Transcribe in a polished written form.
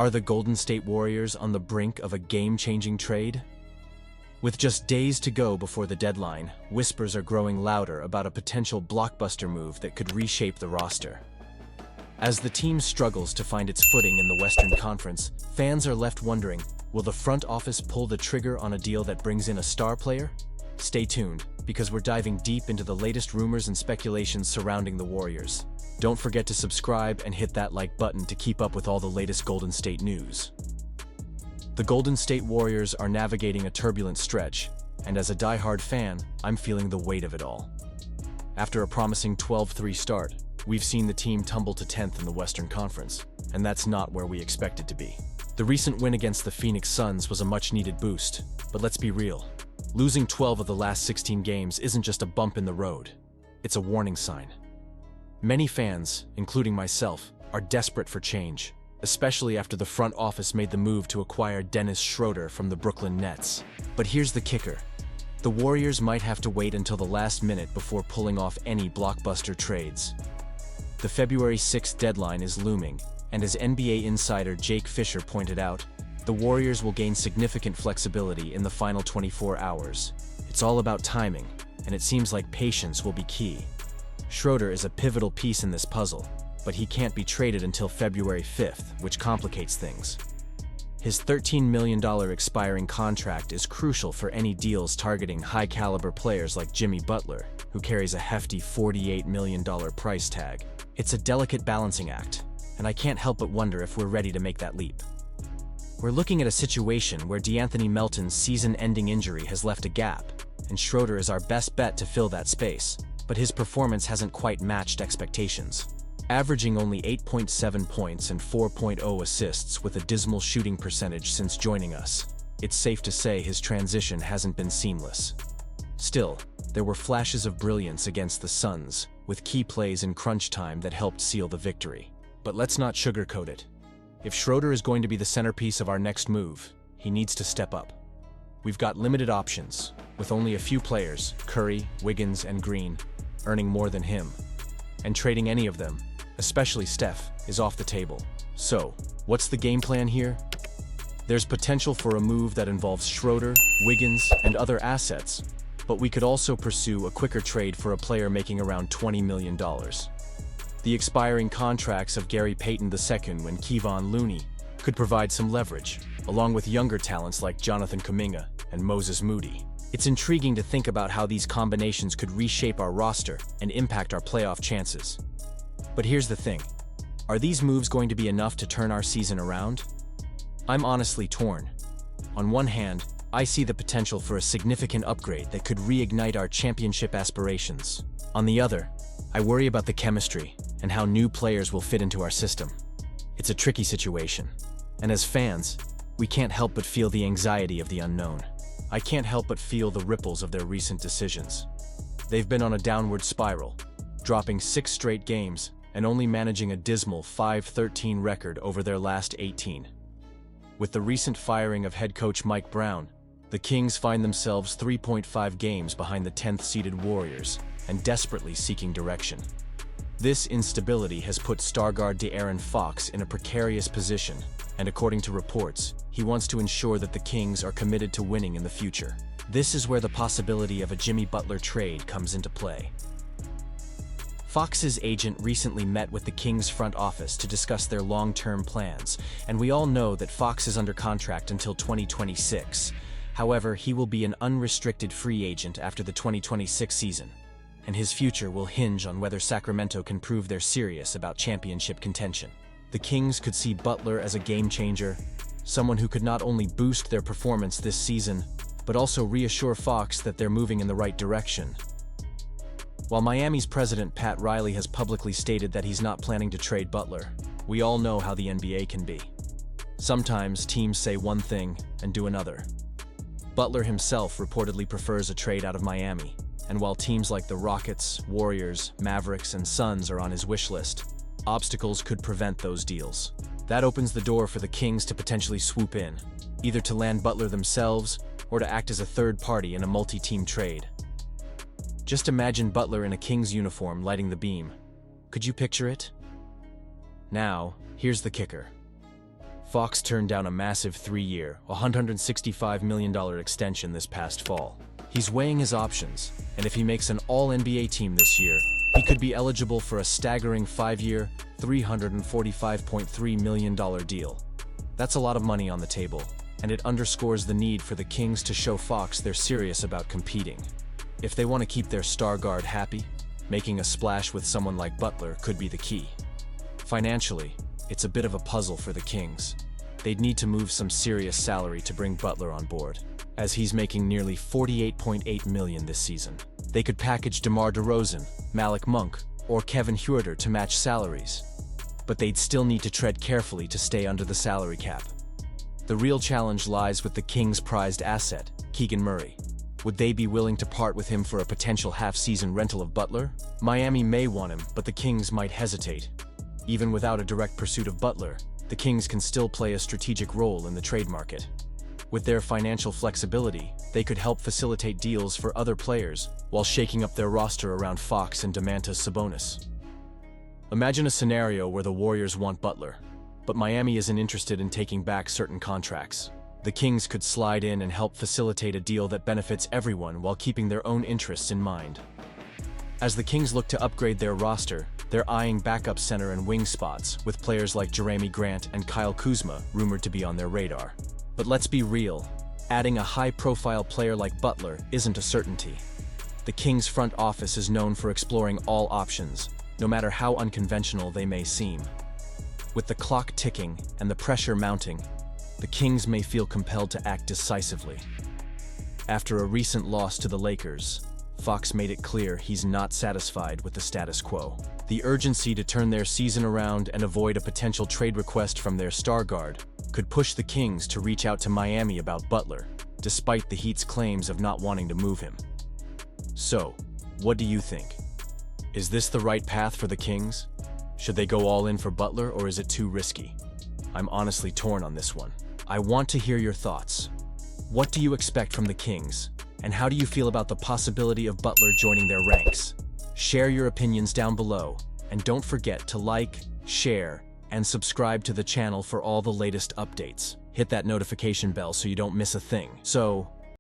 Are the Golden State Warriors on the brink of a game-changing trade? With just days to go before the deadline, whispers are growing louder about a potential blockbuster move that could reshape the roster. As the team struggles to find its footing in the Western Conference, fans are left wondering, will the front office pull the trigger on a deal that brings in a star player? Stay tuned, because we're diving deep into the latest rumors and speculations surrounding the Warriors. Don't forget to subscribe and hit that like button to keep up with all the latest Golden State news. The Golden State Warriors are navigating a turbulent stretch, and as a die-hard fan, I'm feeling the weight of it all. After a promising 12-3 start, we've seen the team tumble to 10th in the Western Conference, and that's not where we expected to be. The recent win against the Phoenix Suns was a much-needed boost, but let's be real. Losing 12 of the last 16 games isn't just a bump in the road. It's a warning sign. Many fans, including myself, are desperate for change, especially after the front office made the move to acquire Dennis Schroeder from the Brooklyn Nets. But here's the kicker. The Warriors might have to wait until the last minute before pulling off any blockbuster trades. The February 6th deadline is looming, and as NBA insider Jake Fisher pointed out, the Warriors will gain significant flexibility in the final 24 hours. It's all about timing, and it seems like patience will be key. Schroeder is a pivotal piece in this puzzle, but he can't be traded until February 5th, which complicates things. His $13 million expiring contract is crucial for any deals targeting high-caliber players like Jimmy Butler, who carries a hefty $48 million price tag. It's a delicate balancing act, and I can't help but wonder if we're ready to make that leap. We're looking at a situation where DeAnthony Melton's season-ending injury has left a gap, and Schroeder is our best bet to fill that space, but his performance hasn't quite matched expectations. Averaging only 8.7 points and 4.0 assists with a dismal shooting percentage since joining us, it's safe to say his transition hasn't been seamless. Still, there were flashes of brilliance against the Suns, with key plays in crunch time that helped seal the victory. But let's not sugarcoat it. If Schroeder is going to be the centerpiece of our next move, he needs to step up. We've got limited options, with only a few players, Curry, Wiggins, and Green, earning more than him. And trading any of them, especially Steph, is off the table. So, what's the game plan here? There's potential for a move that involves Schroeder, Wiggins, and other assets, but we could also pursue a quicker trade for a player making around $20 million. The expiring contracts of Gary Payton II and Kevon Looney could provide some leverage, along with younger talents like Jonathan Kuminga and Moses Moody. It's intriguing to think about how these combinations could reshape our roster and impact our playoff chances. But here's the thing. Are these moves going to be enough to turn our season around? I'm honestly torn. On one hand, I see the potential for a significant upgrade that could reignite our championship aspirations. On the other, I worry about the chemistry and how new players will fit into our system. It's a tricky situation, and as fans, we can't help but feel the anxiety of the unknown. I can't help but feel the ripples of their recent decisions. They've been on a downward spiral, dropping 6 straight games and only managing a dismal 5-13 record over their last 18. With the recent firing of head coach Mike Brown, the Kings find themselves 3.5 games behind the 10th-seeded Warriors and desperately seeking direction. This instability has put star guard De'Aaron Fox in a precarious position, and according to reports, he wants to ensure that the Kings are committed to winning in the future. This is where the possibility of a Jimmy Butler trade comes into play. Fox's agent recently met with the Kings front office to discuss their long-term plans, and we all know that Fox is under contract until 2026. However, he will be an unrestricted free agent after the 2026 season, and his future will hinge on whether Sacramento can prove they're serious about championship contention. The Kings could see Butler as a game-changer, someone who could not only boost their performance this season, but also reassure Fox that they're moving in the right direction. While Miami's president Pat Riley has publicly stated that he's not planning to trade Butler, we all know how the NBA can be. Sometimes teams say one thing and do another. Butler himself reportedly prefers a trade out of Miami, and while teams like the Rockets, Warriors, Mavericks, and Suns are on his wish list, obstacles could prevent those deals. That opens the door for the Kings to potentially swoop in, either to land Butler themselves or to act as a third party in a multi-team trade. Just imagine Butler in a Kings uniform lighting the beam. Could you picture it? Now, here's the kicker. Fox turned down a massive 3-year, $165 million extension this past fall. He's weighing his options, and if he makes an All-NBA team this year, he could be eligible for a staggering 5-year, $345.3 million deal. That's a lot of money on the table, and it underscores the need for the Kings to show Fox they're serious about competing. If they want to keep their star guard happy, making a splash with someone like Butler could be the key. Financially, it's a bit of a puzzle for the Kings. They'd need to move some serious salary to bring Butler on board, as he's making nearly $48.8 million this season. They could package DeMar DeRozan, Malik Monk, or Kevin Schroeder to match salaries, but they'd still need to tread carefully to stay under the salary cap. The real challenge lies with the Kings' prized asset, Keegan Murray. Would they be willing to part with him for a potential half-season rental of Butler? Miami may want him, but the Kings might hesitate. Even without a direct pursuit of Butler, the Kings can still play a strategic role in the trade market. With their financial flexibility, they could help facilitate deals for other players while shaking up their roster around Fox and Domantas Sabonis. Imagine a scenario where the Warriors want Butler, but Miami isn't interested in taking back certain contracts. The Kings could slide in and help facilitate a deal that benefits everyone while keeping their own interests in mind. As the Kings look to upgrade their roster, they're eyeing backup center and wing spots, with players like Jerami Grant and Kyle Kuzma rumored to be on their radar. But let's be real, adding a high-profile player like Butler isn't a certainty. The Kings' front office is known for exploring all options, no matter how unconventional they may seem. With the clock ticking and the pressure mounting, the Kings may feel compelled to act decisively. After a recent loss to the Lakers, Fox made it clear he's not satisfied with the status quo. The urgency to turn their season around and avoid a potential trade request from their star guard could push the Kings to reach out to Miami about Butler, despite the Heat's claims of not wanting to move him. So, what do you think? Is this the right path for the Kings? Should they go all in for Butler, or is it too risky? I'm honestly torn on this one. I want to hear your thoughts. What do you expect from the Kings? And how do you feel about the possibility of Butler joining their ranks? Share your opinions down below, and don't forget to like, share, and subscribe to the channel for all the latest updates. Hit that notification bell so you don't miss a thing. So,